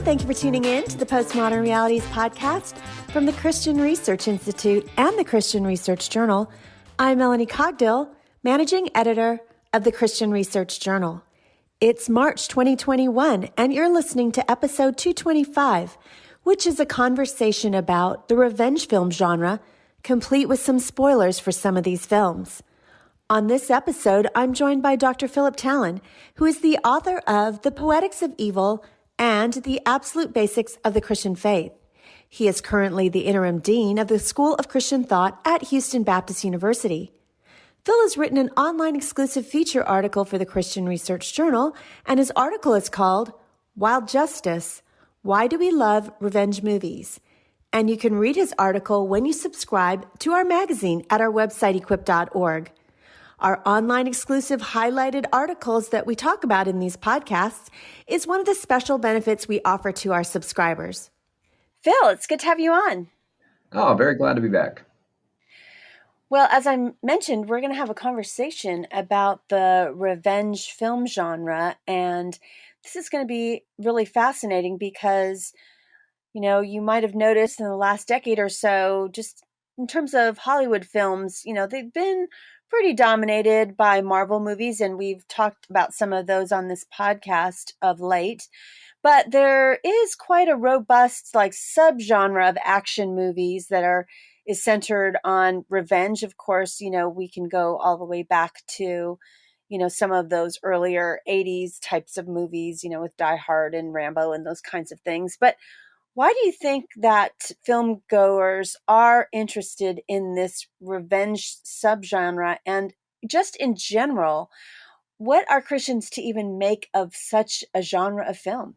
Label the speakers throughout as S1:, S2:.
S1: Thank you for tuning in to the Postmodern Realities podcast from the Christian Research Institute and the Christian Research Journal. I'm Melanie Cogdill, managing editor of the Christian Research Journal. It's March 2021, and you're listening to episode 225, which is a conversation about the revenge film genre, complete with some spoilers for some of these films. On this episode, I'm joined by Dr. Philip Talon, who is the author of The Poetics of Evil and The Absolute Basics of the Christian Faith. He is currently the interim dean of the School of Christian Thought at Houston Baptist University. Phil has written an online exclusive feature article for the Christian Research Journal, and his article is called Wild Justice: Why Do We Love Revenge Movies? And you can read his article when you subscribe to our magazine at our website, equip.org. Our online exclusive highlighted articles that we talk about in these podcasts is one of the special benefits we offer to our subscribers. Phil, it's good to have you on.
S2: Oh, very glad to be back.
S1: Well, as I mentioned, we're going to have a conversation about the revenge film genre, and this is going to be really fascinating because, you might have noticed in the last decade or so, just in terms of Hollywood films, they've been pretty dominated by Marvel movies, and we've talked about some of those on this podcast of late. But there is quite a robust subgenre of action movies that is centered on revenge. Of course, we can go all the way back to, some of those earlier 80s types of movies, with Die Hard and Rambo and those kinds of things. But why do you think that film goers are interested in this revenge subgenre? And just in general, what are Christians to even make of such a genre of film?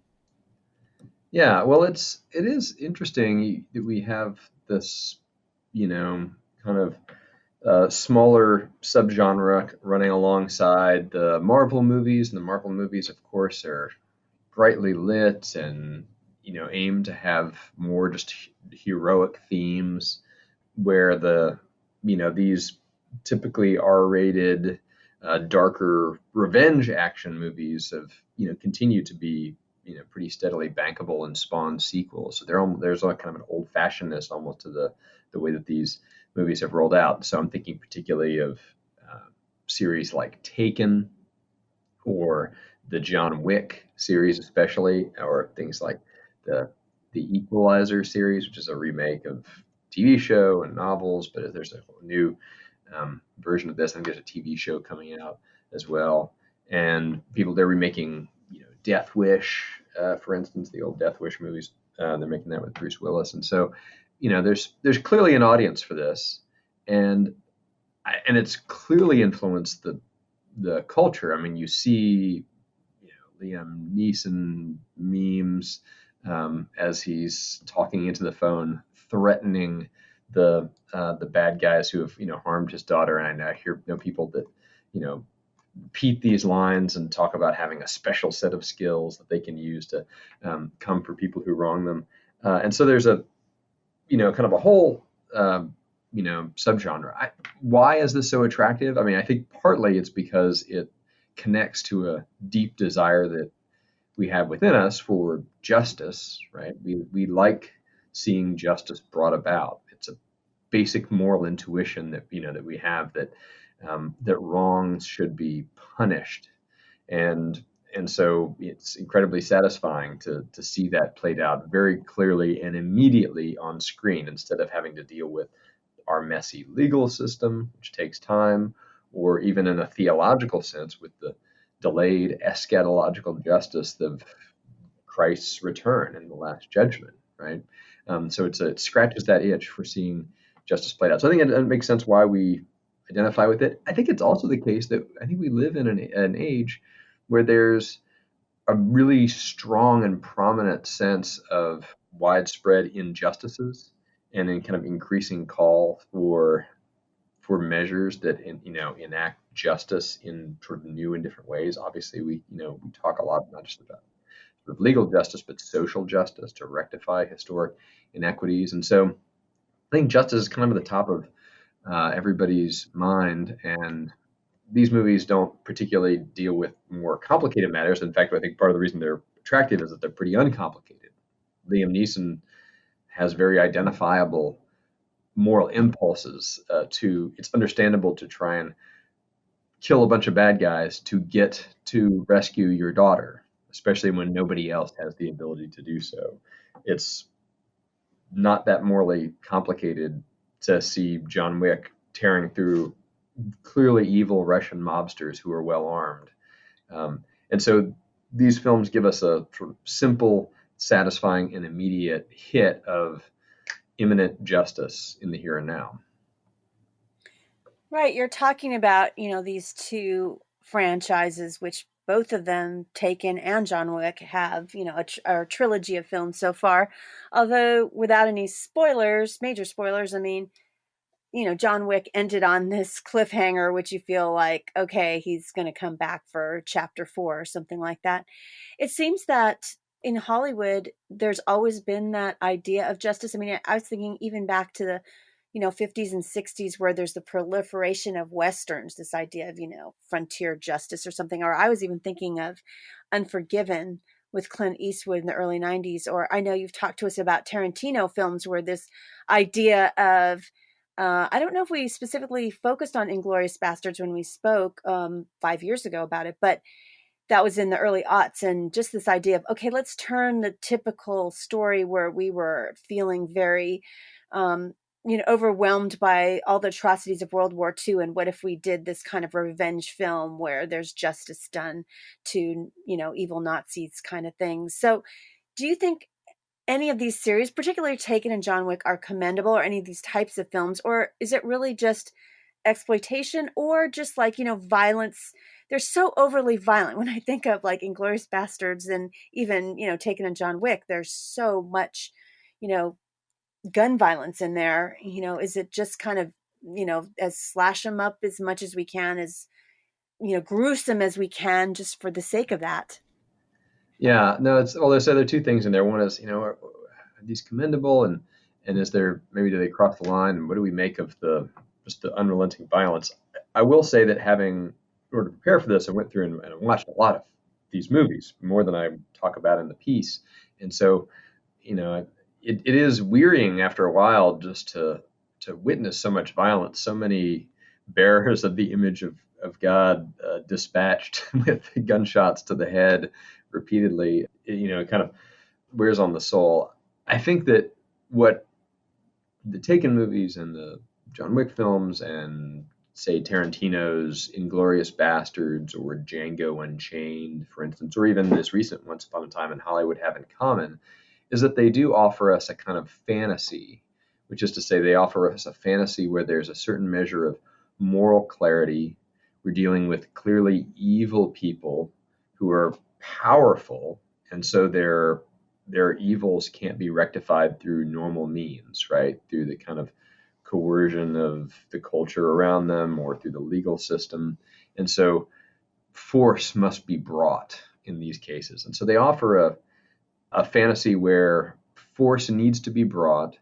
S2: Yeah, well, it is interesting that we have this, kind of smaller subgenre running alongside the Marvel movies. And the Marvel movies, of course, are brightly lit and aim to have more just heroic themes, where these typically R-rated, darker revenge action movies have continued to be pretty steadily bankable and spawn sequels. So there's kind of an old-fashionedness almost to the way that these movies have rolled out. So I'm thinking particularly of series like Taken, or the John Wick series especially, or things like the Equalizer series, which is a remake of TV show and novels, but there's a whole new version of this. I think there's a TV show coming out as well, and they're remaking Death Wish, for instance, the old Death Wish movies. They're making that with Bruce Willis, and so there's clearly an audience for this, and it's clearly influenced the culture. I mean, you see Liam Neeson memes as he's talking into the phone, threatening the bad guys who have harmed his daughter. And I hear people that repeat these lines and talk about having a special set of skills that they can use to come for people who wrong them. And so there's a kind of a whole subgenre. Why is this so attractive? I mean, I think partly it's because it connects to a deep desire that we have within us for justice, right? We like seeing justice brought about. It's a basic moral intuition that that we have, that wrongs should be punished, and so it's incredibly satisfying to see that played out very clearly and immediately on screen, instead of having to deal with our messy legal system, which takes time, or even in a theological sense with the delayed eschatological justice of Christ's return in the last judgment, right? So it scratches that itch for seeing justice played out. So I think it makes sense why we identify with it. I think it's also the case that I think we live in an age where there's a really strong and prominent sense of widespread injustices, and in kind of increasing call for for measures that enact justice in sort of new and different ways. Obviously, we talk a lot not just about sort of legal justice, but social justice to rectify historic inequities. And so I think justice is kind of at the top of everybody's mind. And these movies don't particularly deal with more complicated matters. In fact, I think part of the reason they're attractive is that they're pretty uncomplicated. Liam Neeson has very identifiable moral impulses. It's understandable to try and kill a bunch of bad guys to get to rescue your daughter, especially when nobody else has the ability to do so. It's not that morally complicated to see John Wick tearing through clearly evil Russian mobsters who are well armed. And so these films give us a sort of simple, satisfying, and immediate hit of imminent justice in the here and now.
S1: Right. You're talking about, these two franchises, which both of them, Taken and John Wick, have, a trilogy of films so far. Although without any spoilers, major spoilers, I mean, John Wick ended on this cliffhanger, which you feel like, okay, he's going to come back for chapter 4 or something like that. It seems that in Hollywood, there's always been that idea of justice. I mean, I was thinking even back to the, 50s and 60s, where there's the proliferation of Westerns, this idea of, frontier justice or something. Or I was even thinking of Unforgiven with Clint Eastwood in the early 90s. Or I know you've talked to us about Tarantino films where this idea of, I don't know if we specifically focused on Inglourious Bastards when we spoke 5 years ago about it, but that was in the early aughts. And just this idea of, okay, let's turn the typical story where we were feeling very, overwhelmed by all the atrocities of World War II. And what if we did this kind of revenge film where there's justice done to, evil Nazis kind of thing. So do you think any of these series, particularly Taken and John Wick, are commendable, or any of these types of films? Or is it really just exploitation, or just like, violence? They're so overly violent. When I think of like Inglourious Bastards and even, Taken and John Wick, there's so much, gun violence in there. Is it just kind of, as slash them up as much as we can, as, gruesome as we can, just for the sake of that?
S2: Yeah, no, there's other two things in there. One is, are these commendable, and is there, maybe do they cross the line, and what do we make of just the unrelenting violence? I will say that in order to prepare for this, I went through and watched a lot of these movies, more than I talk about in the piece. And so, it is wearying after a while just to witness so much violence, so many bearers of the image of God dispatched with gunshots to the head repeatedly. It kind of wears on the soul. I think that what the Taken movies and the John Wick films and, say, Tarantino's Inglourious Bastards or Django Unchained, for instance, or even this recent Once Upon a Time in Hollywood have in common is that they do offer us a kind of fantasy, which is to say they offer us a fantasy where there's a certain measure of moral clarity. We're dealing with clearly evil people who are powerful, and so their evils can't be rectified through normal means, right? Through the kind of coercion of the culture around them or through the legal system. And so force must be brought in these cases. And so they offer a fantasy where force needs to be brought.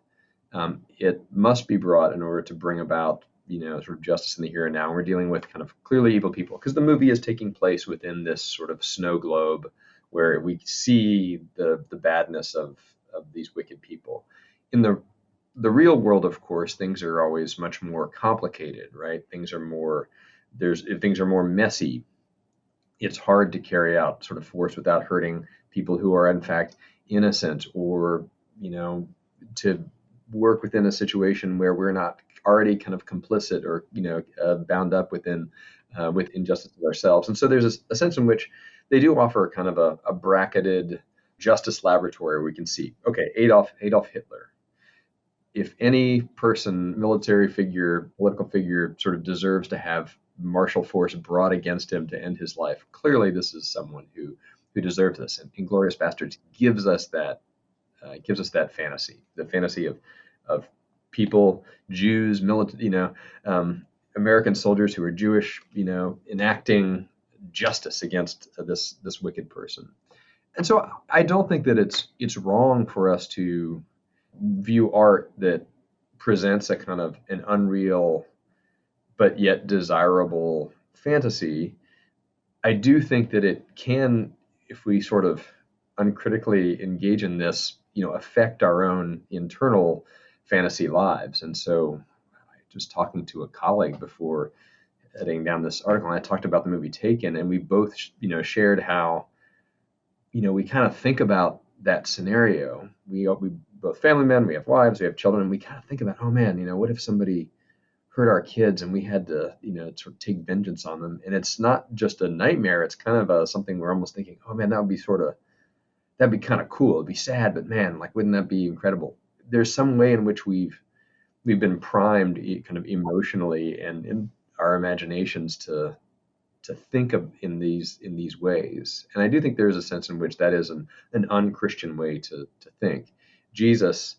S2: It must be brought in order to bring about, sort of justice in the here and now. We're dealing with kind of clearly evil people because the movie is taking place within this sort of snow globe where we see the badness of these wicked people. In the real world, of course, things are always much more complicated, right? Things are more messy. It's hard to carry out sort of force without hurting people who are in fact innocent, or to work within a situation where we're not already kind of complicit or bound up with injustices ourselves. And so there's a sense in which they do offer kind of a bracketed justice laboratory where we can see, okay, Adolf Hitler. If any person, military figure, political figure, sort of deserves to have martial force brought against him to end his life, clearly this is someone who deserves this. And Inglourious Bastards gives us that fantasy, the fantasy of people, Jews, American soldiers who are Jewish, enacting justice against this wicked person. And so I don't think that it's wrong for us to view art that presents a kind of an unreal but yet desirable fantasy. I do think that it can, if we sort of uncritically engage in this, affect our own internal fantasy lives. And so I was talking to a colleague before heading down this article, and I talked about the movie Taken, and we both, shared how, we kind of think about that scenario. We both family men, we have wives, we have children, and we kind of think about, oh man, what if somebody hurt our kids and we had to, sort of take vengeance on them? And it's not just a nightmare. It's kind of something we're almost thinking, oh man, that'd be kind of cool. It'd be sad, but man, like, wouldn't that be incredible? There's some way in which we've been primed kind of emotionally and in our imaginations to think of in these ways. And I do think there's a sense in which that is an unchristian way to think. Jesus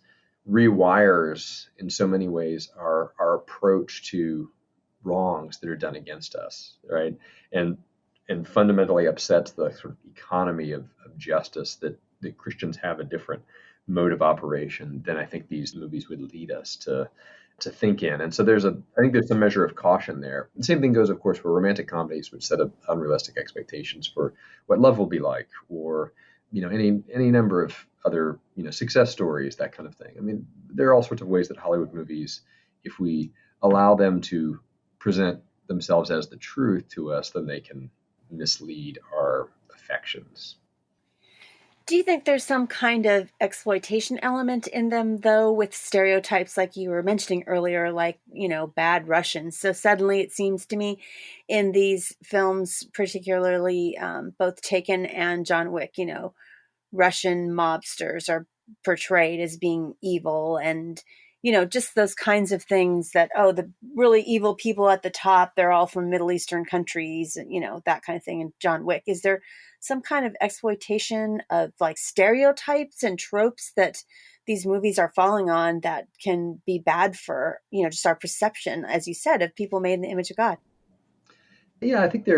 S2: rewires in so many ways our approach to wrongs that are done against us, right? And fundamentally upsets the sort of economy of justice that Christians have a different mode of operation than I think these movies would lead us to think in. And so I think there's some measure of caution there. The same thing goes, of course, for romantic comedies, which set up unrealistic expectations for what love will be like, or any number of other success stories, that kind of thing. I mean, there are all sorts of ways that Hollywood movies, if we allow them to present themselves as the truth to us, then they can mislead our affections.
S1: Do you think there's some kind of exploitation element in them, though, with stereotypes like you were mentioning earlier, like, bad Russians? So suddenly it seems to me in these films, particularly both Taken and John Wick, Russian mobsters are portrayed as being evil, and just those kinds of things that, the really evil people at the top, they're all from Middle Eastern countries, and that kind of thing in John Wick. Is there some kind of exploitation of like stereotypes and tropes that these movies are falling on that can be bad for, just our perception, as you said, of people made in the image of God?
S2: Yeah, I think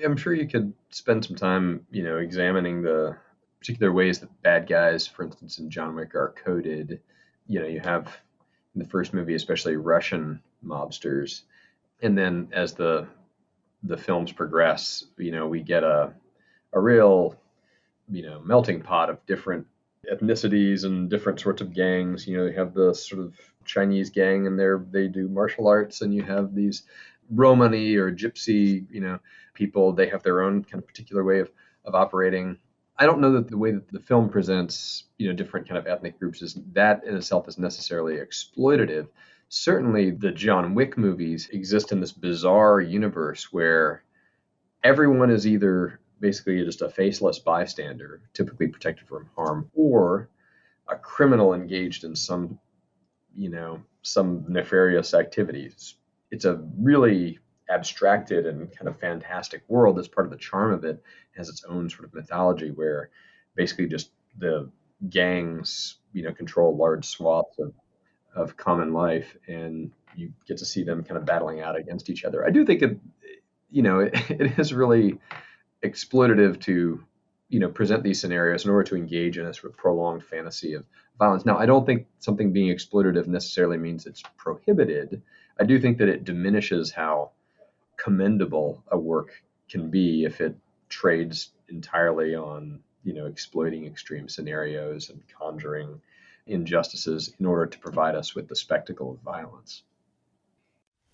S2: I'm sure you could spend some time, examining the particular ways that bad guys, for instance, in John Wick, are coded. You have in the first movie, especially Russian mobsters. And then as the films progress, we get a real, melting pot of different ethnicities and different sorts of gangs. You have the sort of Chinese gang, and they do martial arts, and you have these Romani or Gypsy, people. They have their own kind of particular way of operating. I don't know that the way that the film presents, different kind of ethnic groups is that in itself is necessarily exploitative. Certainly the John Wick movies exist in this bizarre universe where everyone is either basically just a faceless bystander, typically protected from harm, or a criminal engaged in some nefarious activities. It's a really abstracted and kind of fantastic world. That's part of the charm of it. It has its own sort of mythology where basically just the gangs, control large swaths of common life, and you get to see them kind of battling out against each other. I do think it is really exploitative to, present these scenarios in order to engage in a sort of prolonged fantasy of violence. Now, I don't think something being exploitative necessarily means it's prohibited. I do think that it diminishes how commendable a work can be if it trades entirely on, exploiting extreme scenarios and conjuring injustices in order to provide us with the spectacle of violence.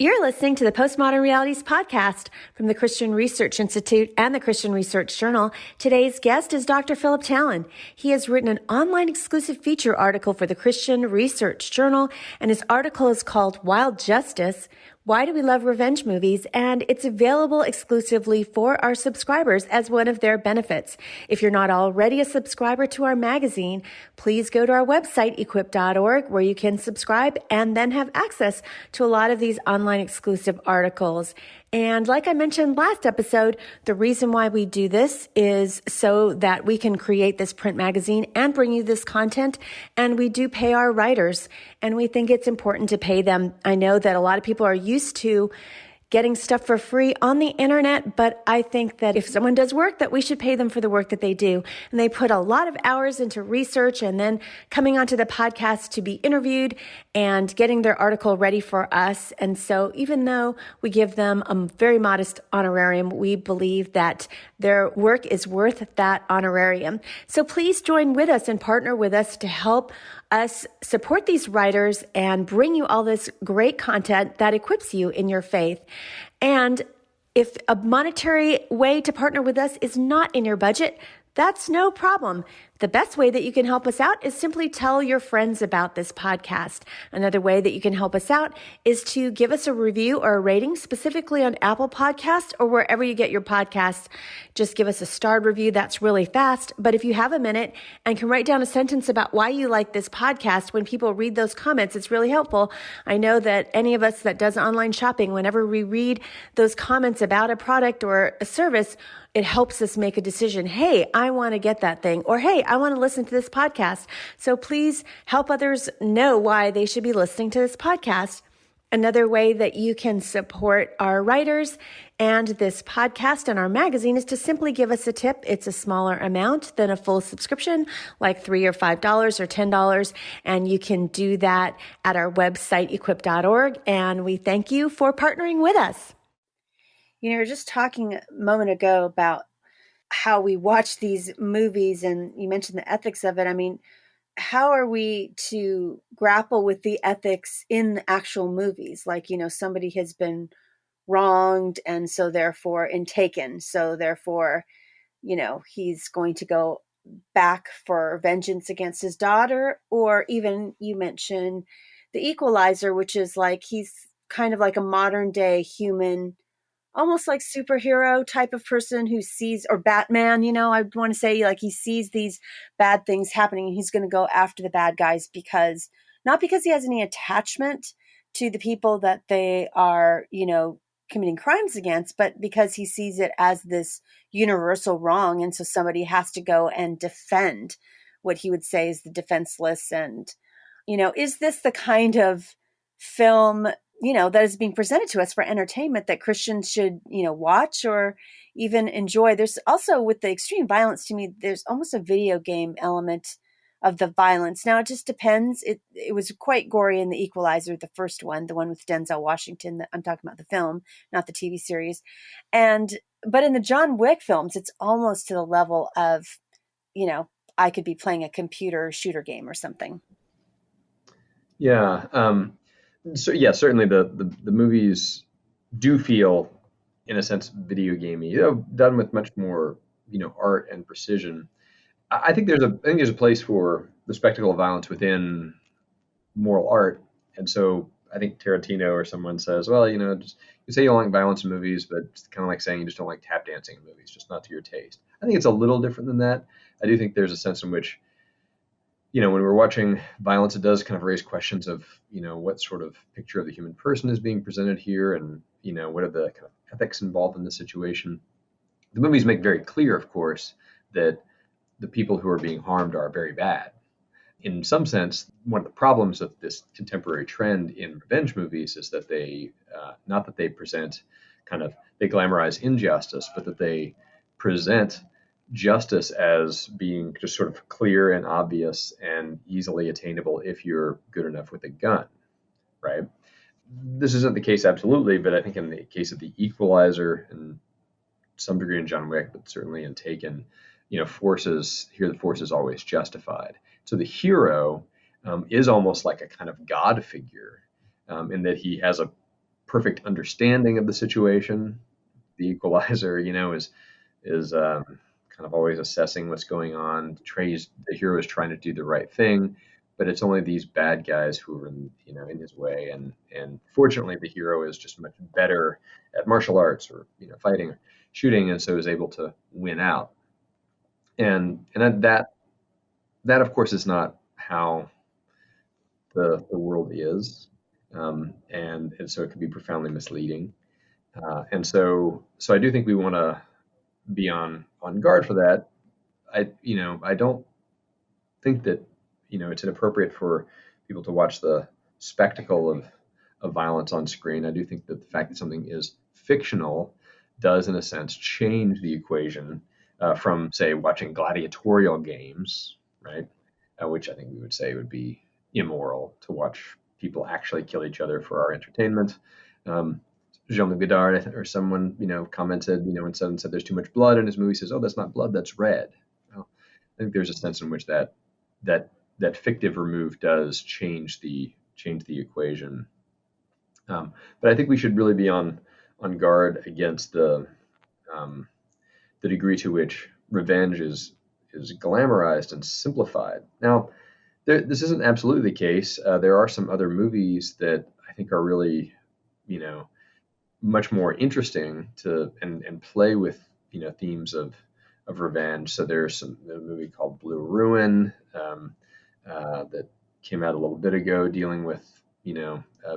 S1: You're listening to the Postmodern Realities podcast from the Christian Research Institute and the Christian Research Journal. Today's guest is Dr. Philip Talon. He has written an online exclusive feature article for the Christian Research Journal, and his article is called Wild Justice: Why Do We Love Revenge Movies? And it's available exclusively for our subscribers as one of their benefits. If you're not already a subscriber to our magazine, please go to our website, equip.org, where you can subscribe and then have access to a lot of these online exclusive articles. And like I mentioned last episode, the reason why we do this is so that we can create this print magazine and bring you this content. And we do pay our writers, and we think it's important to pay them. I know that a lot of people are used to getting stuff for free on the internet, but I think that if someone does work, that we should pay them for the work that they do. And they put a lot of hours into research and then coming onto the podcast to be interviewed and getting their article ready for us. And so even though we give them a very modest honorarium, we believe that their work is worth that honorarium. So please join with us and partner with us to help us support these writers and bring you all this great content that equips you in your faith. And if a monetary way to partner with us is not in your budget, that's no problem. The best way that you can help us out is simply tell your friends about this podcast. Another way that you can help us out is to give us a review or a rating, specifically on Apple Podcasts or wherever you get your podcasts. Just give us a starred review. That's really fast. But if you have a minute and can write down a sentence about why you like this podcast, when people read those comments, it's really helpful. I know that any of us that does online shopping, whenever we read those comments about a product or a service, it helps us make a decision. Hey, I want to get that thing. Or, hey, I want to listen to this podcast. So please help others know why they should be listening to this podcast. Another way that you can support our writers and this podcast and our magazine is to simply give us a tip. It's a smaller amount than a full subscription, like $3 or $5 or $10. And you can do that at our website, equip.org. And we thank you for partnering with us. You know, we were just talking a moment ago about how we watch these movies, and you mentioned the ethics of it. I mean, how are we to grapple with the ethics in the actual movies? Like, you know, somebody has been wronged, and so therefore, and taken. So therefore, you know, he's going to go back for vengeance against his daughter. Or even you mentioned the Equalizer, which is like, he's kind of like a modern day human, almost like superhero type of person who sees, or Batman, you know, I want to say, like, he sees these bad things happening and he's going to go after the bad guys because, not because he has any attachment to the people that they are, you know, committing crimes against, but because he sees it as this universal wrong. And so somebody has to go and defend what he would say is the defenseless. And, you know, is this the kind of film, you know, that is being presented to us for entertainment that Christians should, you know, watch or even enjoy? There's also, with the extreme violence, to me, there's almost a video game element of the violence. Now, it just depends. It was quite gory in The Equalizer, the first one, the one with Denzel Washington. I'm talking about the film, not the TV series. But in the John Wick films, it's almost to the level of, you know, I could be playing a computer shooter game or something.
S2: Yeah. So yeah, certainly the movies do feel, in a sense, video gamey, you know, done with much more, you know, art and precision. I think there's a place for the spectacle of violence within moral art, and so I think Tarantino or someone says, well, you know, just you say you don't like violence in movies, but it's kind of like saying you just don't like tap dancing in movies, just not to your taste. I think it's a little different than that. I do think there's a sense in which, you know, when we're watching violence, it does kind of raise questions of, you know, what sort of picture of the human person is being presented here, and, you know, what are the kind of ethics involved in the situation. The movies make very clear, of course, that the people who are being harmed are very bad. In some sense, one of the problems of this contemporary trend in revenge movies is that they, not that they present they glamorize injustice, but that they present justice as being just sort of clear and obvious and easily attainable if you're good enough with a gun, right? This isn't the case absolutely, but I think in the case of The Equalizer and some degree in John Wick, but certainly in Taken, you know, the force is always justified. So the hero is almost like a kind of God figure, in that he has a perfect understanding of the situation. The Equalizer, you know, is kind of always assessing what's going on. The hero is trying to do the right thing, but it's only these bad guys who are in his way. And fortunately, the hero is just much better at martial arts or, you know, fighting or shooting, and so is able to win out. And that of course is not how the world is, and so it can be profoundly misleading. And so I do think we want to be on guard for that. I don't think that it's inappropriate for people to watch the spectacle of violence on screen. I do think that the fact that something is fictional does, in a sense, change the equation from, say, watching gladiatorial games, right? Which I think we would say would be immoral to watch people actually kill each other for our entertainment. Um, Jean-Luc Godard or someone commented when someone said there's too much blood in his movie, says, "Oh, that's not blood, that's red." Well, I think there's a sense in which that that fictive remove does change the equation. But I think we should really be on guard against um, the degree to which revenge is glamorized and simplified. Now, this isn't absolutely the case. There are some other movies that I think are really, you know, much more interesting to and play with themes of revenge. So there's a movie called Blue Ruin that came out a little bit ago, dealing with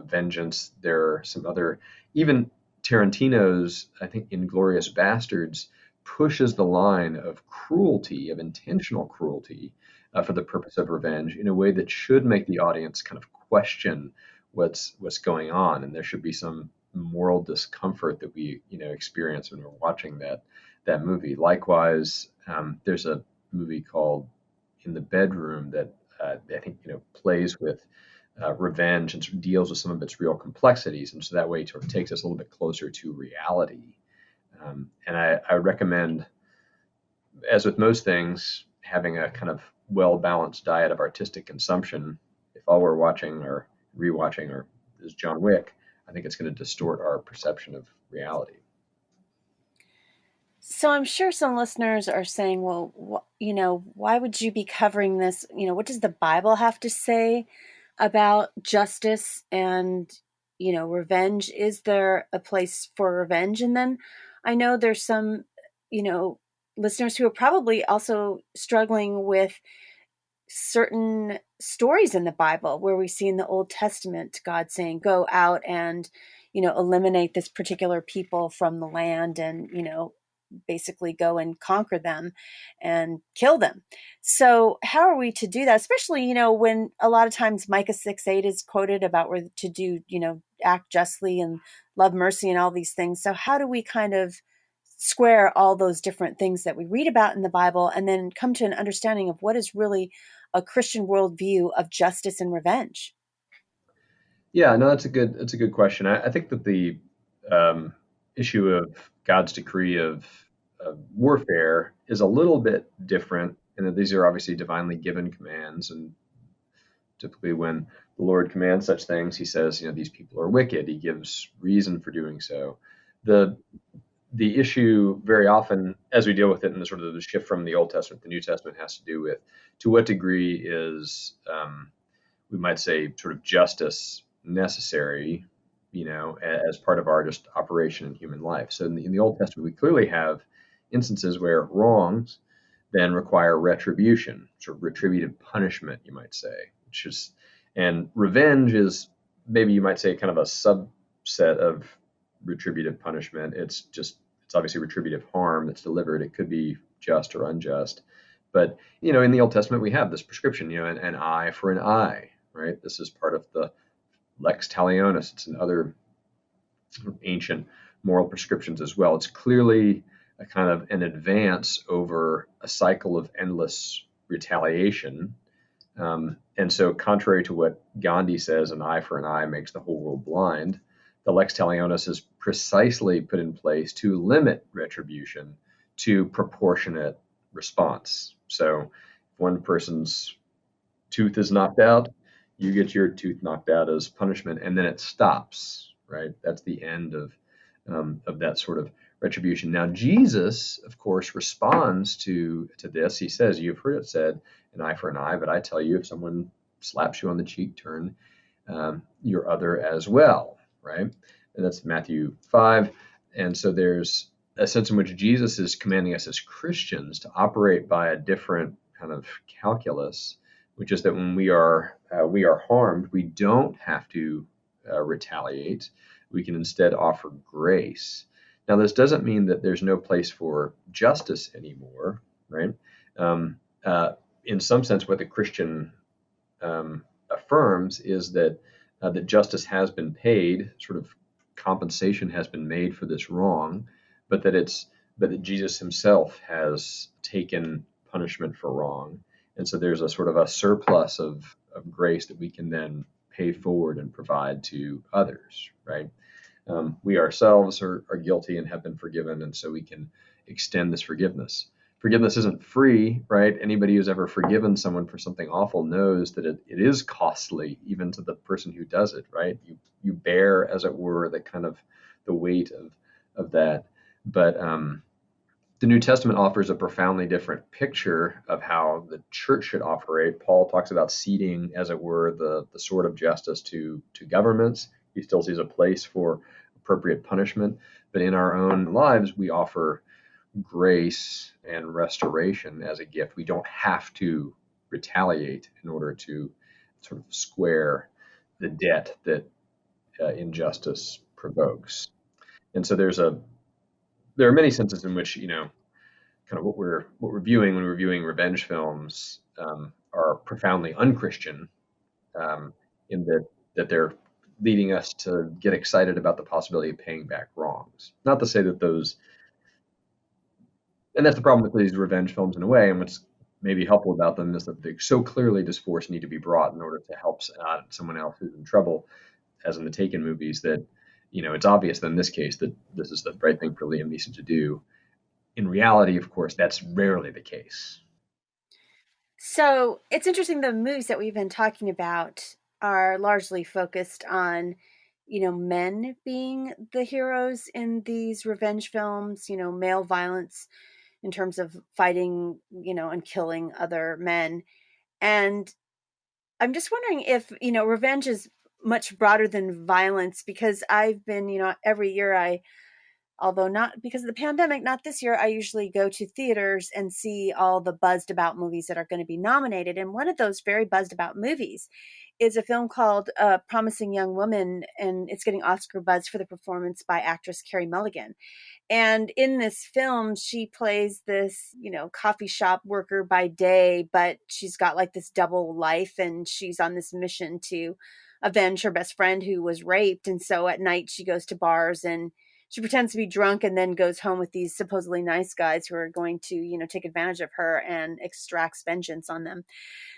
S2: vengeance. There are some other, even Tarantino's, I think, Inglorious Bastards pushes the line of cruelty, of intentional cruelty, for the purpose of revenge in a way that should make the audience kind of question what's going on, and there should be some moral discomfort that we experience when we're watching that movie. Likewise, there's a movie called In the Bedroom that I think plays with revenge and sort of deals with some of its real complexities, and so that way it sort of takes us a little bit closer to reality. And I recommend, as with most things, having a kind of well balanced diet of artistic consumption. If all we're watching or rewatching or is John Wick, I think it's going to distort our perception of reality.
S1: So I'm sure some listeners are saying, well, why would you be covering this? What does the Bible have to say about justice and, revenge? Is there a place for revenge? And then I know there's some, you know, listeners who are probably also struggling with certain stories in the Bible where we see in the Old Testament God saying, go out and, eliminate this particular people from the land and, basically go and conquer them and kill them. So how are we to do that? Especially, when a lot of times Micah 6:8 is quoted about where to do, act justly and love mercy and all these things. So how do we kind of square all those different things that we read about in the Bible and then come to an understanding of what is really a Christian worldview of justice and revenge?
S2: Yeah, no, that's a good question. I think that the um, issue of God's decree of warfare is a little bit different, and that these are obviously divinely given commands. And typically, when the Lord commands such things, He says, these people are wicked. He gives reason for doing so. The the issue very often, as we deal with it in the sort of the shift from the Old Testament to the New Testament, has to do with to what degree is we might say sort of justice necessary, as part of our just operation in human life. So in the Old Testament, we clearly have instances where wrongs then require retribution, sort of retributive punishment, you might say, which is, and revenge is maybe you might say kind of a subset of retributive punishment. It's obviously retributive harm that's delivered. It could be just or unjust. But, in the Old Testament, we have this prescription, an eye for an eye, right? This is part of the lex talionis. It's in other ancient moral prescriptions as well. It's clearly a kind of an advance over a cycle of endless retaliation. And so, contrary to what Gandhi says, an eye for an eye makes the whole world blind, the lex talionis is precisely put in place to limit retribution to proportionate response. So, if one person's tooth is knocked out, you get your tooth knocked out as punishment, and then it stops. Right? That's the end of that sort of retribution. Now, Jesus, of course, responds to this. He says, "You've heard it said, an eye for an eye, but I tell you, if someone slaps you on the cheek, turn your other as well." Right? And that's Matthew 5. And so there's a sense in which Jesus is commanding us as Christians to operate by a different kind of calculus, which is that when we are harmed, we don't have to retaliate. we can instead offer grace. Now, this doesn't mean that there's no place for justice anymore, right? Um, uh, in some sense, what the Christian affirms is that justice has been paid, sort of compensation has been made for this wrong, but that Jesus himself has taken punishment for wrong, and so there's a sort of a surplus of grace that we can then pay forward and provide to others, right? We ourselves are guilty and have been forgiven, and so we can extend this forgiveness. Forgiveness isn't free, right? Anybody who's ever forgiven someone for something awful knows that it is costly, even to the person who does it, right? You bear, as it were, the kind of the weight of that. But the New Testament offers a profoundly different picture of how the church should operate. Paul talks about ceding, as it were, the sword of justice to governments. He still sees a place for appropriate punishment. But in our own lives, we offer grace and restoration as a gift. We don't have to retaliate in order to sort of square the debt that injustice provokes. And so there are many senses in which kind of what we're viewing when we're viewing revenge films are profoundly unchristian, in that they're leading us to get excited about the possibility of paying back wrongs. Not to say that those, and that's the problem with these revenge films in a way, and what's maybe helpful about them is that they so clearly this force need to be brought in order to help someone else who's in trouble, as in the Taken movies, that it's obvious that in this case that this is the right thing for Liam Neeson to do. In reality, of course, that's rarely the case.
S1: So it's interesting, the movies that we've been talking about are largely focused on, men being the heroes in these revenge films, male violence in terms of fighting, and killing other men. And I'm just wondering if, revenge is much broader than violence, because I've been, every year although not because of the pandemic, not this year, I usually go to theaters and see all the buzzed about movies that are going to be nominated. And one of those very buzzed about movies is a film called Promising Young Woman, and it's getting Oscar buzz for the performance by actress Carey Mulligan. And in this film, she plays this, coffee shop worker by day, but she's got like this double life, and she's on this mission to avenge her best friend who was raped. And so at night she goes to bars and she pretends to be drunk and then goes home with these supposedly nice guys who are going to, take advantage of her and extracts vengeance on them.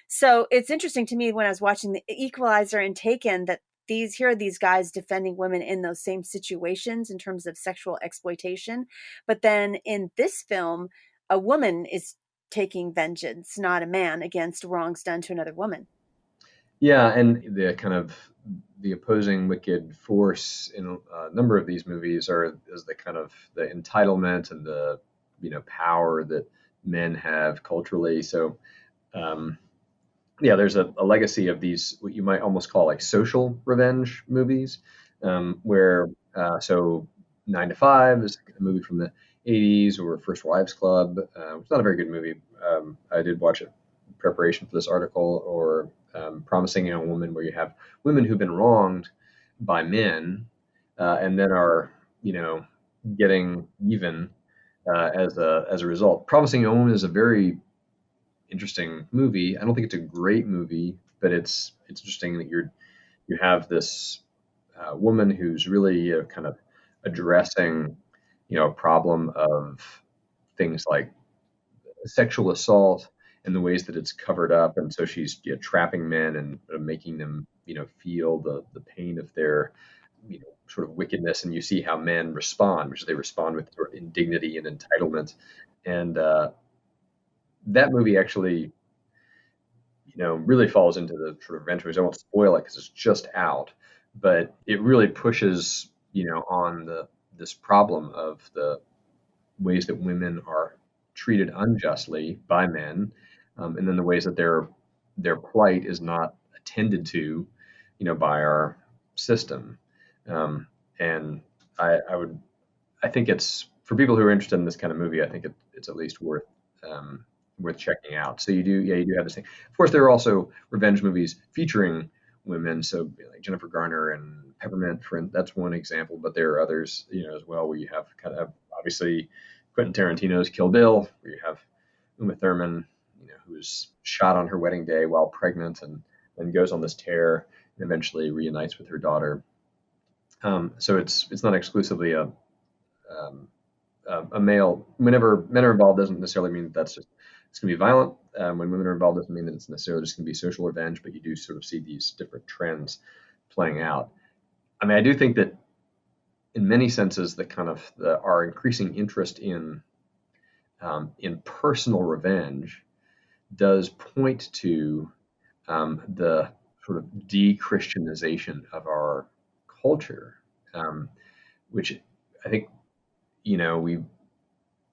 S1: So it's interesting to me when I was watching The Equalizer and Taken that here are these guys defending women in those same situations in terms of sexual exploitation. But then in this film, a woman is taking vengeance, not a man, against wrongs done to another woman.
S2: Yeah, and the opposing wicked force in a number of these movies is the kind of the entitlement and the power that men have culturally. So yeah, there's a legacy of these what you might almost call like social revenge movies, where so 9 to 5 is a movie from the 80s, or First Wives Club, which is not a very good movie. I did watch it in preparation for this article, or Promising Young Woman, where you have women who've been wronged by men, and then are getting even as a result. Promising Young Woman is a very interesting movie. I don't think it's a great movie, but it's interesting that you have this woman who's really kind of addressing a problem of things like sexual assault and the ways that it's covered up, and so she's trapping men and making them feel the pain of their sort of wickedness, and you see how men respond, which they respond with sort of indignity and entitlement, and that movie actually really falls into the sort of revenge movies. I won't spoil it because it's just out, but it really pushes on this problem of the ways that women are treated unjustly by men, and then the ways that their plight is not attended to, by our system. And I think it's for people who are interested in this kind of movie. I think it's at least worth checking out. So you do have this thing. Of course, there are also revenge movies featuring women, so like Jennifer Garner and Peppermint, that's one example, but there are others, as well, where you have kind of obviously Quentin Tarantino's Kill Bill, where you have Uma Thurman, who's shot on her wedding day while pregnant, and then goes on this tear and eventually reunites with her daughter. So it's not exclusively um, a male. Whenever men are involved, doesn't necessarily mean that that's just it's going to be violent. When women are involved, doesn't mean that it's necessarily just going to be social revenge. But you do sort of see these different trends playing out. I mean, I do think that in many senses, our increasing interest in personal revenge does point to the sort of de-Christianization of our culture, which I think, we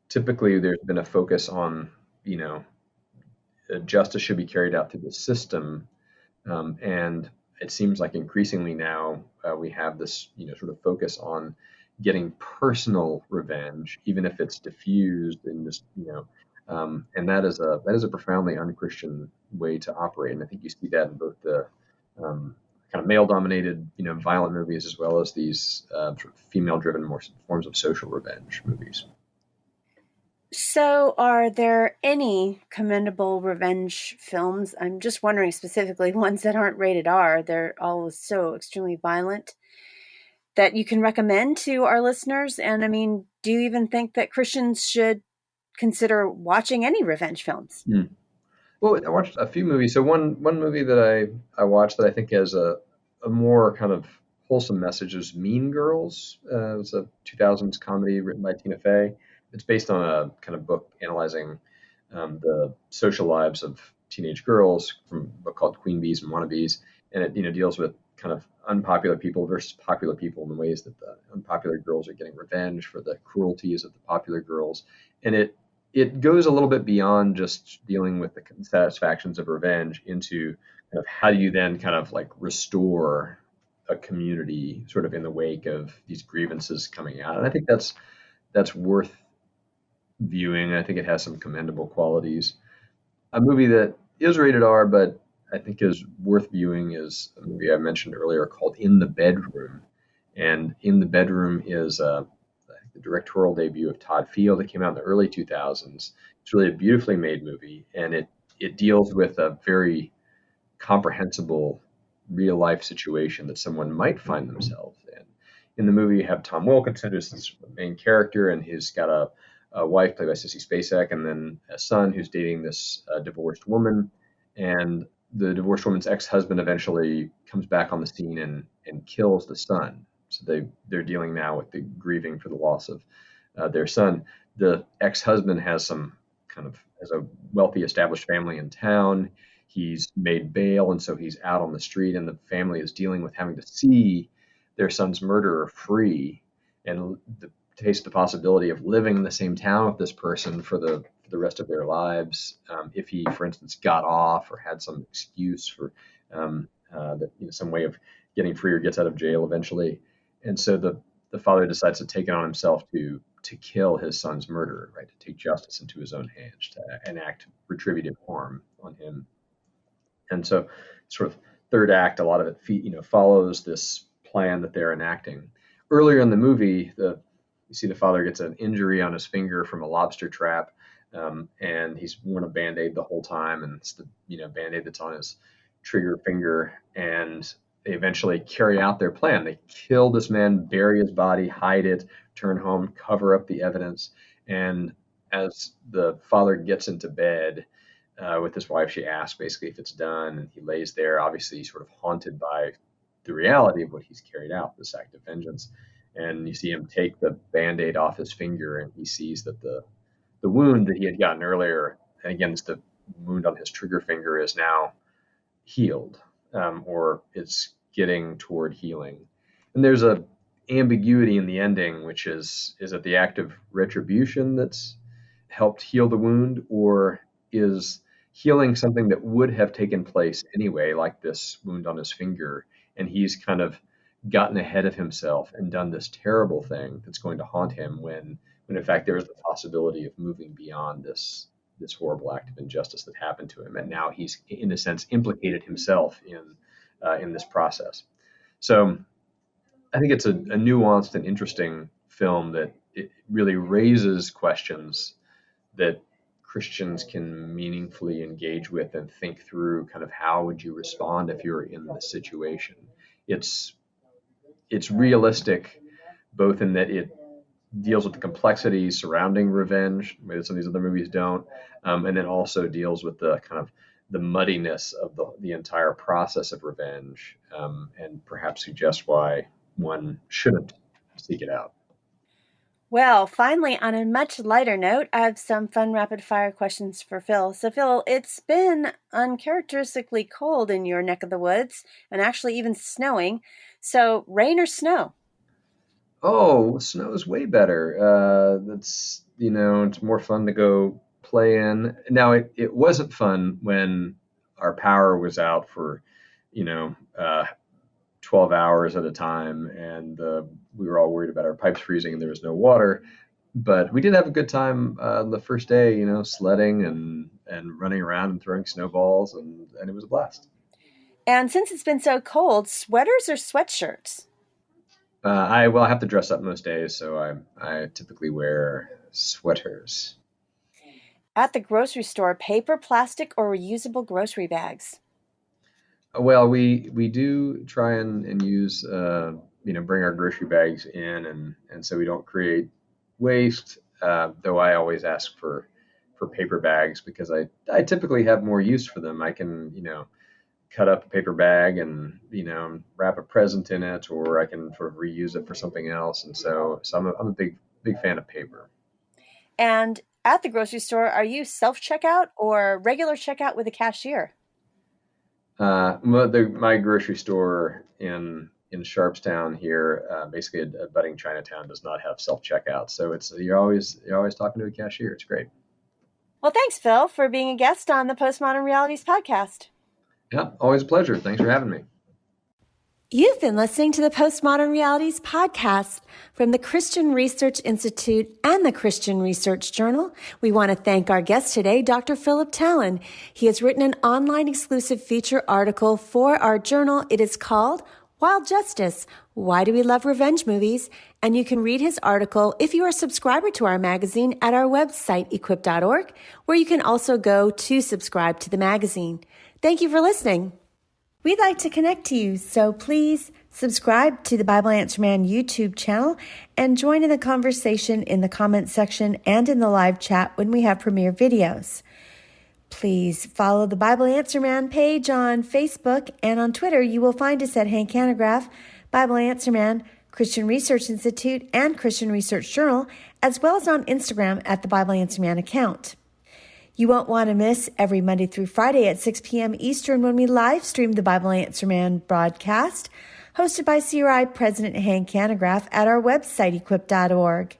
S2: typically there's been a focus on, justice should be carried out through the system, and it seems like increasingly now we have this, sort of focus on getting personal revenge, even if it's diffused and just, and that is a profoundly unchristian way to operate. And I think you see that in both the kind of male-dominated, violent movies, as well as these sort of female-driven more forms of social revenge movies.
S1: So, are there any commendable revenge films? I'm just wondering specifically ones that aren't rated R. They're all so extremely violent that you can recommend to our listeners. And I mean, do you even think that Christians should consider watching any revenge films?
S2: Well, I watched a few movies. So one movie that I watched that I think has a more kind of wholesome message is Mean Girls. It's a 2000s comedy written by Tina Fey. It's based on a kind of book analyzing the social lives of teenage girls from a book called Queen Bees and Wannabes, and it deals with kind of unpopular people versus popular people in the ways that the unpopular girls are getting revenge for the cruelties of the popular girls, and it goes a little bit beyond just dealing with the satisfactions of revenge into kind of how do you then kind of like restore a community sort of in the wake of these grievances coming out. And I think that's worth viewing. I think it has some commendable qualities. A movie that is rated R, but I think is worth viewing is a movie I mentioned earlier called In the Bedroom. And In the Bedroom is the directorial debut of Todd Field. It came out in the early 2000s. It's really a beautifully made movie, and it deals with a very comprehensible real life situation that someone might find themselves in. In the movie, you have Tom Wilkinson, who's the main character, and he's got a wife played by Sissy Spacek, and then a son who's dating this divorced woman. And the divorced woman's ex-husband eventually comes back on the scene and kills the son. So they're dealing now with the grieving for the loss of their son. The ex-husband has a wealthy established family in town. He's made bail, and so he's out on the street, and the family is dealing with having to see their son's murderer free and taste the possibility of living in the same town with this person for the rest of their lives. If he, for instance, got off or had some excuse for some way of getting free or gets out of jail eventually. And so the father decides to take it on himself to kill his son's murderer, right? To take justice into his own hands, to enact retributive harm on him. And so, sort of third act, a lot of it, follows this plan that they're enacting. Earlier in the movie, you see the father gets an injury on his finger from a lobster trap, and he's worn a Band-Aid the whole time, and it's the Band-Aid that's on his trigger finger, and they eventually carry out their plan. They kill this man, bury his body, hide it, turn home, cover up the evidence. And as the father gets into bed with his wife, she asks basically if it's done. And he lays there, obviously sort of haunted by the reality of what he's carried out, this act of vengeance. And you see him take the Band-Aid off his finger, and he sees that the wound that he had gotten earlier, against the wound on his trigger finger, is now healed, or it's getting toward healing. And there's a ambiguity in the ending, which is it the act of retribution that's helped heal the wound, or is healing something that would have taken place anyway, like this wound on his finger, and he's kind of gotten ahead of himself and done this terrible thing that's going to haunt him when in fact there is the possibility of moving beyond this horrible act of injustice that happened to him, and now he's in a sense implicated himself in this process. So I think it's a nuanced and interesting film that it really raises questions that Christians can meaningfully engage with and think through kind of how would you respond if you were in the situation. It's it's realistic both in that it deals with the complexities surrounding revenge, maybe some of these other movies don't, and then also deals with the kind of the muddiness of the entire process of revenge, and perhaps suggest why one shouldn't seek it out.
S1: Well, finally, on a much lighter note, I have some fun rapid fire questions for Phil. So, Phil, it's been uncharacteristically cold in your neck of the woods and actually even snowing. So, rain or snow?
S2: Oh, snow is way better. That's, it's more fun to go play in. Now, it wasn't fun when our power was out for, you know, uh, 12 hours at a time, and we were all worried about our pipes freezing and there was no water. But we did have a good time the first day, sledding and running around and throwing snowballs, and it was a blast.
S1: And since it's been so cold, sweaters or sweatshirts?
S2: I have to dress up most days, so I typically wear sweaters.
S1: At the grocery store, paper, plastic, or reusable grocery bags?
S2: Well, we do try and use bring our grocery bags in, and so we don't create waste. Though I always ask for paper bags because I typically have more use for them. I can cut up a paper bag and wrap a present in it, or I can sort of reuse it for something else. And so I'm a big fan of paper.
S1: And at the grocery store, are you self-checkout or regular checkout with a cashier?
S2: My grocery store in Sharpstown here, basically a budding Chinatown, does not have self checkout. So you're always talking to a cashier. It's great.
S1: Well, thanks, Phil, for being a guest on the Postmodern Realities podcast.
S2: Yeah, always a pleasure. Thanks for having me.
S1: You've been listening to the Postmodern Realities podcast from the Christian Research Institute and the Christian Research Journal. We want to thank our guest today, Dr. Philip Talon. He has written an online exclusive feature article for our journal. It is called Wild Justice, Why Do We Love Revenge Movies? And you can read his article if you are a subscriber to our magazine at our website, equip.org, where you can also go to subscribe to the magazine. Thank you for listening. We'd like to connect to you, so please subscribe to the Bible Answer Man YouTube channel and join in the conversation in the comments section and in the live chat when we have premiere videos. Please follow the Bible Answer Man page on Facebook, and on Twitter you will find us at Hank Hanegraaff, Bible Answer Man, Christian Research Institute, and Christian Research Journal, as well as on Instagram at the Bible Answer Man account. You won't want to miss every Monday through Friday at 6 p.m. Eastern when we live stream the Bible Answer Man broadcast, hosted by CRI President Hank Hanegraaff at our website, equip.org.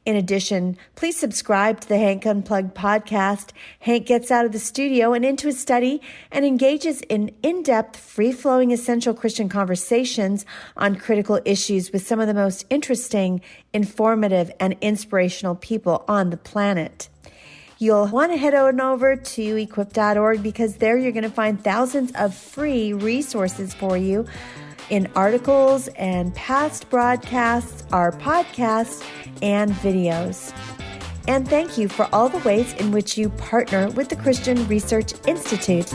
S1: In addition, please subscribe to the Hank Unplugged podcast. Hank gets out of the studio and into his study and engages in in-depth, free-flowing, essential Christian conversations on critical issues with some of the most interesting, informative, and inspirational people on the planet. You'll want to head on over to equip.org because there you're going to find thousands of free resources for you in articles and past broadcasts, our podcasts, and videos. And thank you for all the ways in which you partner with the Christian Research Institute.